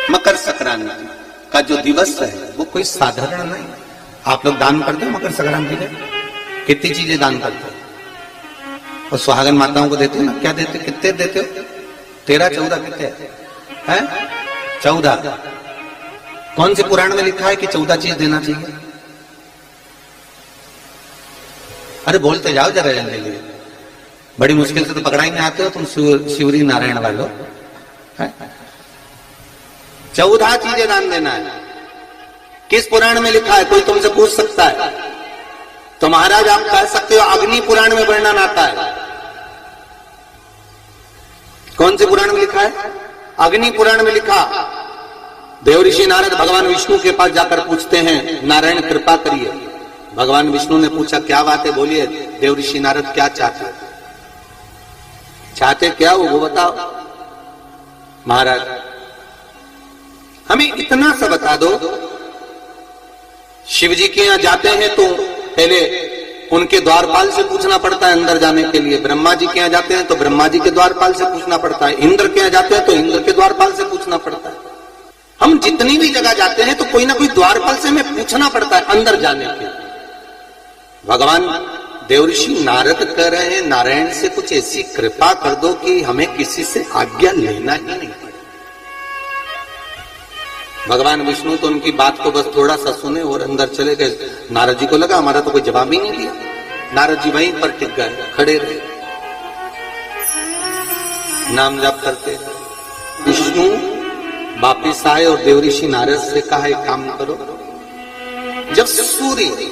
मकर संक्रांति का जो दिवस है वो कोई साधारण नहीं। आप लोग दान करते हो मकर संक्रांति में? कितनी चीजें दान करते हो? और सुहागन माताओं को देते हो ना? क्या देते हो? कितने देते हो? 13, 14 कितने हैं? 14। कौन से पुराण में लिखा है कि 14 चीज देना चाहिए? अरे बोलते जाओ जरा जल्दी, बड़ी मुश्किल से तो पकड़ा ही नहीं आते हो तुम शिवरी नारायण वालों। 14 चीजें दान देना है। किस पुराण में लिखा है? कोई तुमसे पूछ सकता है तो महाराज आप कह सकते हो अग्नि पुराण में वर्णन आता है। कौन से पुराण में लिखा है? अग्नि पुराण में लिखा। देवऋषि नारद भगवान विष्णु के पास जाकर पूछते हैं, नारायण कृपा करिए। भगवान विष्णु ने पूछा क्या बात है, बोलिए। देवऋषि नारद क्या चाहते क्या वो बताओ। महाराज हमें इतना सा बता दो, शिव जी के यहां जाते हैं तो पहले उनके द्वारपाल से पूछना पड़ता है अंदर जाने के लिए। ब्रह्मा जी के यहां जाते हैं तो ब्रह्मा जी के द्वारपाल से पूछना पड़ता है। इंद्र के यहां जाते हैं तो इंद्र के द्वारपाल से पूछना पड़ता है। हम जितनी भी जगह जाते हैं तो कोई ना कोई द्वारपाल से हमें पूछना पड़ता है अंदर जाने के लिए। भगवान देवऋषि नारद कह रहे हैं, नारायण से कुछ ऐसी कृपा कर दो कि हमें किसी से आज्ञा लेना ही नहीं पड़े। भगवान विष्णु तो उनकी बात को बस थोड़ा सा सुने और अंदर चले गए। नारद जी को लगा हमारा तो कोई जवाब ही नहीं दिया। नारद जी वहीं पर टिक गए, खड़े रहे, नाम जाप करते। विष्णु वापिस आए और देवऋषि नारद से कहा एक काम करो, जब सूर्य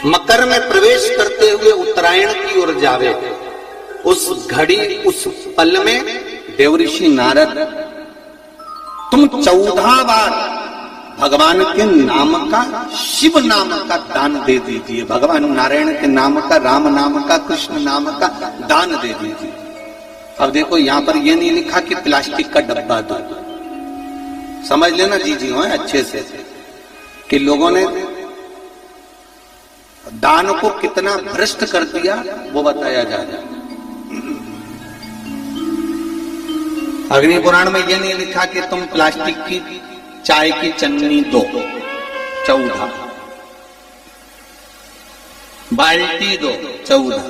मकर में प्रवेश करते हुए उत्तरायण की ओर जावे, उस घड़ी उस पल में देवऋषि नारद तुम 14 बार भगवान के नाम का, शिव नाम का दान दे दीजिए। भगवान नारायण के नाम का, राम नाम का, कृष्ण नाम का दान दे दीजिए। अब देखो यहां पर यह नहीं लिखा कि प्लास्टिक का डब्बा दो। समझ लेना जी हो अच्छे से कि लोगों ने दान को कितना भ्रष्ट कर दिया वो बताया जा रहा है। अग्नि पुराण में यह नहीं लिखा कि तुम प्लास्टिक की चाय की चन्नी दो 14, बाल्टी दो 14,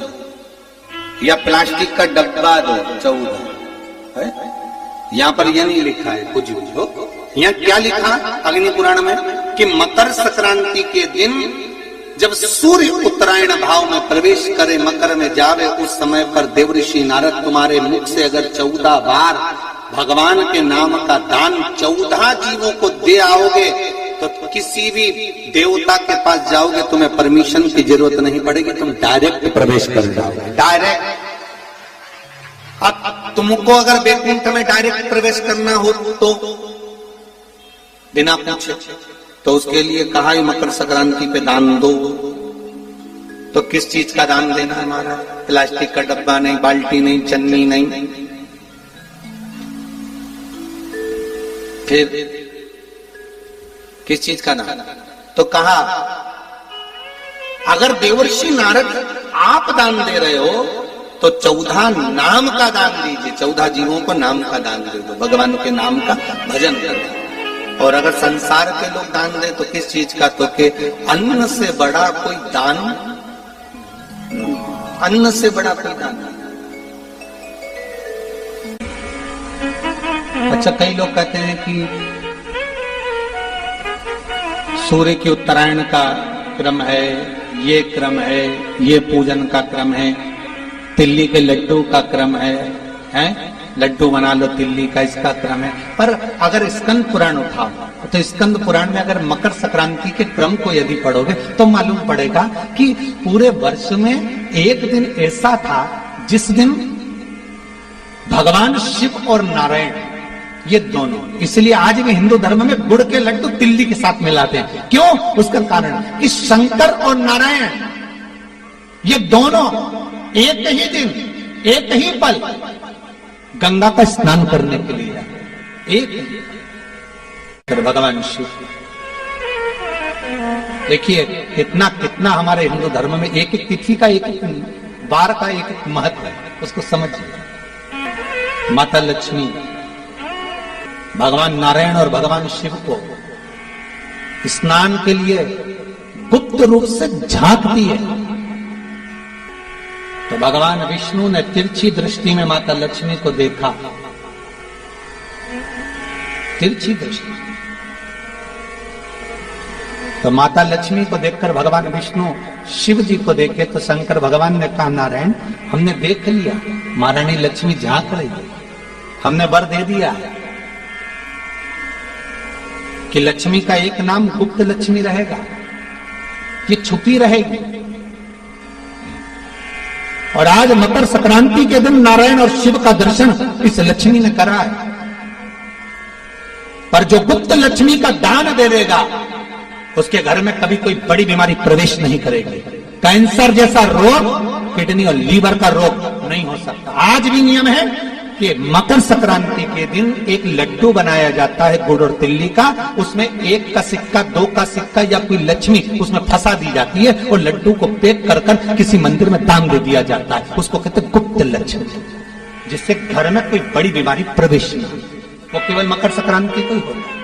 या प्लास्टिक का डब्बा दो 14। यहां पर यह नहीं लिखा है कुछ भी हो। यहां क्या लिखा अग्नि पुराण में कि मकर संक्रांति के दिन जब सूर्य उत्तरायण भाव में प्रवेश करे, मकर में जावे, उस समय पर देवऋषि नारद तुम्हारे मुख से अगर 14 बार भगवान के नाम का दान 14 जीवों को दे आओगे तो किसी भी देवता के पास जाओगे, तुम्हें परमिशन की जरूरत नहीं पड़ेगी, तुम डायरेक्ट प्रवेश कर जाओगे। डायरेक्ट। अब तुमको अगर वैकुंठ में डायरेक्ट प्रवेश करना हो तो बिना पूछे, तो उसके लिए कहा ही मकर संक्रांति पे दान दो। तो किस चीज का दान देना है हमारा? प्लास्टिक का डब्बा नहीं, बाल्टी नहीं, चन्नी नहीं। फिर किस चीज का दान? तो कहा अगर देवर्षि नारद आप दान दे रहे हो तो 14 नाम का दान दीजिए। 14 जीवों को नाम का दान दे दो, भगवान के नाम का भजन करो। और अगर संसार के लोग दान दे तो किस चीज का? तो के अन्न से बड़ा कोई दान, अन्न से बड़ा कोई दान। अच्छा, कई लोग कहते हैं कि सूर्य की उत्तरायण का क्रम है, ये क्रम है, ये पूजन का क्रम है, तिल्ली के लड्डू का क्रम है? लड्डू बना लो तिल्ली का, इसका क्रम है। पर अगर स्कंद पुराण उठाओ तो स्कंद पुराण में अगर मकर संक्रांति के क्रम को यदि पढ़ोगे तो मालूम पड़ेगा कि पूरे वर्ष में एक दिन ऐसा था जिस दिन भगवान शिव और नारायण ये दोनों, इसलिए आज भी हिंदू धर्म में गुड़ के लड्डू तिल्ली के साथ मिलाते हैं। क्यों? उसका कारण कि शंकर और नारायण ये दोनों एक ही दिन, एक ही पल गंगा का स्नान करने के लिए एक भगवान शिव। देखिए कितना कितना हमारे हिंदू धर्म में एक एक तिथि का, एक एक बार का एक एक महत्व है, उसको समझिए। माता लक्ष्मी भगवान नारायण और भगवान शिव को स्नान के लिए गुप्त रूप से झांकती है। तो भगवान विष्णु ने तिरछी दृष्टि में माता लक्ष्मी को देखा, तिरछी दृष्टि। तो माता लक्ष्मी को देखकर भगवान विष्णु शिव जी को देखे तो शंकर भगवान ने कहा, नारायण हमने देख लिया, महारानी लक्ष्मी झांक रही है, हमने वर दे दिया है कि लक्ष्मी का एक नाम गुप्त लक्ष्मी रहेगा, ये छुपी रहेगी। और आज मकर संक्रांति के दिन नारायण और शिव का दर्शन इस लक्ष्मी ने करा है। पर जो गुप्त लक्ष्मी का दान दे देगा उसके घर में कभी कोई बड़ी बीमारी प्रवेश नहीं करेगी। कैंसर जैसा रोग, किडनी और लीवर का रोग नहीं हो सकता। आज भी नियम है कि मकर संक्रांति के दिन एक लड्डू बनाया जाता है गुड़ और तिल्ली का, उसमें 1 का सिक्का, 2 का सिक्का या कोई लक्ष्मी उसमें फंसा दी जाती है और लड्डू को पैक कर कर किसी मंदिर में दान दे दिया जाता है। उसको कहते हैं गुप्त लक्ष्मी, जिससे घर में कोई बड़ी बीमारी प्रवेश नहीं, वो केवल मकर संक्रांति को ही होता है।